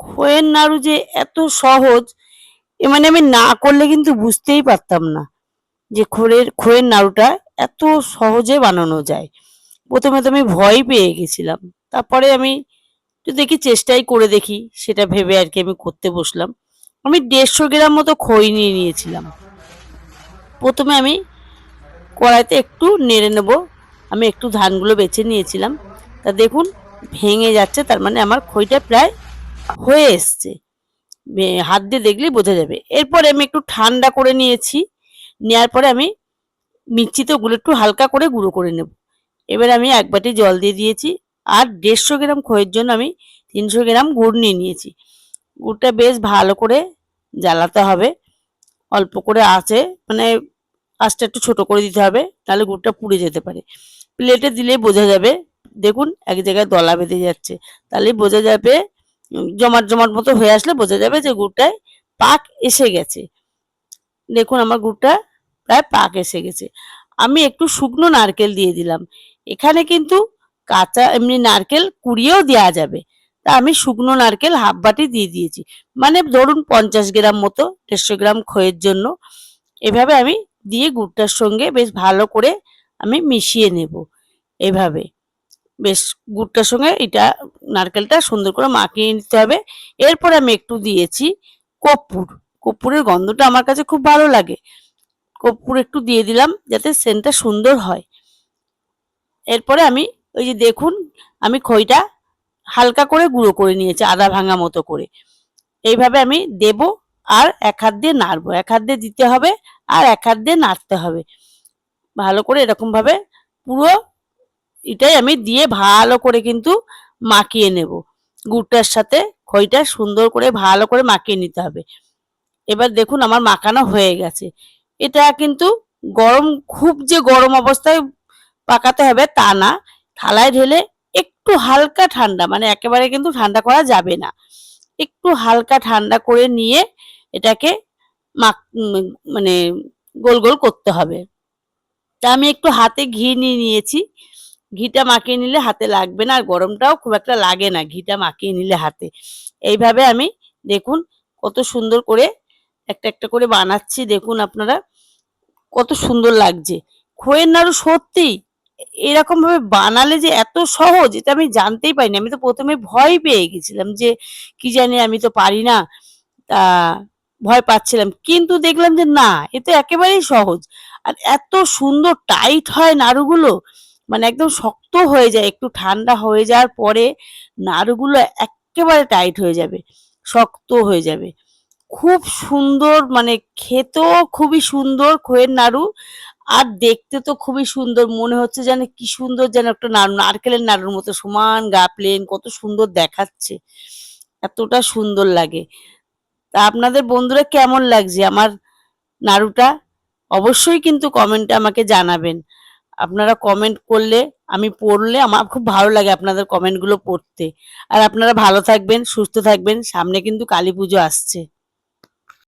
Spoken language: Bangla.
খইয়ের নাড়ু যে এত সহজ মানে আমি না করলে কিন্তু বুঝতেই পারতাম না যে খইয়ের নাড়ুটা এত সহজে বানানো যায়। প্রথমে তো আমি ভয় পেয়ে গেছিলাম। তারপরে আমি একটু দেখি চেষ্টাই করে দেখি সেটা ভেবে আর কি আমি করতে বসলাম। আমি 150 গ্রাম মতো খই নিয়ে নিয়েছিলাম। প্রথমে আমি কড়াইতে একটু নেড়ে নেব। আমি একটু ধানগুলো বেছে নিয়েছিলাম। তা দেখুন ভেঙে যাচ্ছে, তার মানে আমার খইটা প্রায় হয়ে এসছে। হাত দিয়ে দেখলেই বোঝা যাবে। এরপরে আমি একটু ঠান্ডা করে নিয়েছি। নেওয়ার পরে আমি মিক্সিতে ওগুলো একটু হালকা করে গুঁড়ো করে নেব। এবার আমি 1 বাটি জল দিয়ে দিয়েছি। আর 150 গ্রাম খইয়ের জন্য আমি 300 গ্রাম গুড় নিয়ে নিয়েছি। গুড়টা বেশ ভালো করে জ্বালাতে হবে। অল্প করে আঁচে, মানে আঁচটা একটু ছোট করে দিতে হবে, তাহলে গুড়টা পুড়ে যেতে পারে। প্লেটে দিলেই বোঝা যাবে। দেখুন এক জায়গায় দলা বেঁধে যাচ্ছে, তাহলেই বোঝা যাবে। জমাট জমাট মতো হয়ে আসলে বোঝা যাবে যে গুড়টায় পাক এসে গেছে। দেখুন আমার গুড়টা প্রায় পাক এসে গেছে। আমি একটু শুকনো নারকেল দিয়ে দিলাম। এখানে কিন্তু কাঁচা এমনি নারকেল কুড়িয়েও দেওয়া যাবে। তা আমি শুকনো নারকেল হাফ বাটি দিয়ে দিয়েছি। মানে ধরুন 50 গ্রাম মতো, 150 গ্রাম খইয়ের জন্য। এভাবে আমি দিয়ে গুড়টার সঙ্গে বেশ ভালো করে আমি মিশিয়ে নেব। এভাবে বেশ গুড়টার সঙ্গে এটা নারকেলটা সুন্দর করে মাখিয়ে নিতে হবে। এরপরে আমি একটু দিয়েছি কর্পূর। কর্পূরের গন্ধটা আমার কাছে খুব ভালো লাগে। কর্পূর একটু দিয়ে দিলাম যাতে সেন্টটা সুন্দর হয়। এরপরে আমি ওই যে দেখুন আমি খইটা হালকা করে গুঁড়ো করে নিয়েছি, আধা ভাঙা মতো করে। এইভাবে আমি দেব আর এক হাত দিয়ে নাড়বো। এক হাত দিয়ে দিতে হবে আর এক হাত দিয়ে নাড়তে হবে ভালো করে। এরকম ভাবে পুরো এটাই আমি দিয়ে ভালো করে কিন্তু মাখিয়ে নেব। গুড়টার সাথে খইটা সুন্দর করে ভালো করে মাখিয়ে নিতে হবে। এবার দেখুন আমার মাখানো হয়ে গেছে। এটা কিন্তু গরম, খুব যে গরম অবস্থায় পাকাতে হবে তা না। থালায় ঢেলে একটু হালকা ঠান্ডা, মানে একেবারে কিন্তু ঠান্ডা করা যাবে না। একটু হালকা ঠান্ডা করে নিয়ে এটাকে মানে গোল গোল করতে হবে। তা আমি একটু হাতে ঘি নিয়ে নিয়েছি। ঘিটা মাখিয়ে নিলে হাতে লাগবে না, আর গরমটাও খুব একটা লাগে না ঘিটা মাখিয়ে নিলে হাতে। এইভাবে আমি দেখুন কত সুন্দর করে একটা একটা করে বানাচ্ছি। দেখুন আপনারা কত সুন্দর লাগছে। খইয়ের নাড়ু সত্যি এরকম ভাবে বানালে যে এত সহজ, এটা আমি জানতেই পারিনি। আমি তো প্রথমে ভয় পেয়ে গেছিলাম যে কি জানি আমি তো পারি না, তা ভয় পাচ্ছিলাম। কিন্তু দেখলাম যে না, এ তো একেবারেই সহজ। আর এত সুন্দর টাইট হয় নাড়ুগুলো, মানে একদম শক্ত হয়ে যায়। একটু ঠান্ডা হয়ে যাওয়ার পরে নাড়ুগুলো একেবারে টাইট হয়ে যাবে, শক্ত হয়ে যাবে। খুব সুন্দর, মানে খেতেও খুবই সুন্দর খইয়ের নাড়ু। আর দেখতে তো খুবই সুন্দর, মনে হচ্ছে যেন কি সুন্দর যেন একটা নাড়ু, নারকেলের নাড়ুর মতো সমান গা প্লেন, কত সুন্দর দেখাচ্ছে, এতটা সুন্দর লাগে। তা আপনাদের বন্ধুরা কেমন লাগছে আমার নাড়ুটা? অবশ্যই কিন্তু কমেন্টে আমাকে জানাবেন। আপনারা কমেন্ট করলে, আমি পড়লে আমার খুব ভালো লাগে আপনাদের কমেন্টগুলো পড়তে। আর আপনারা ভালো থাকবেন, সুস্থ থাকবেন। সামনে কিন্তু কালী পুজো আসছে।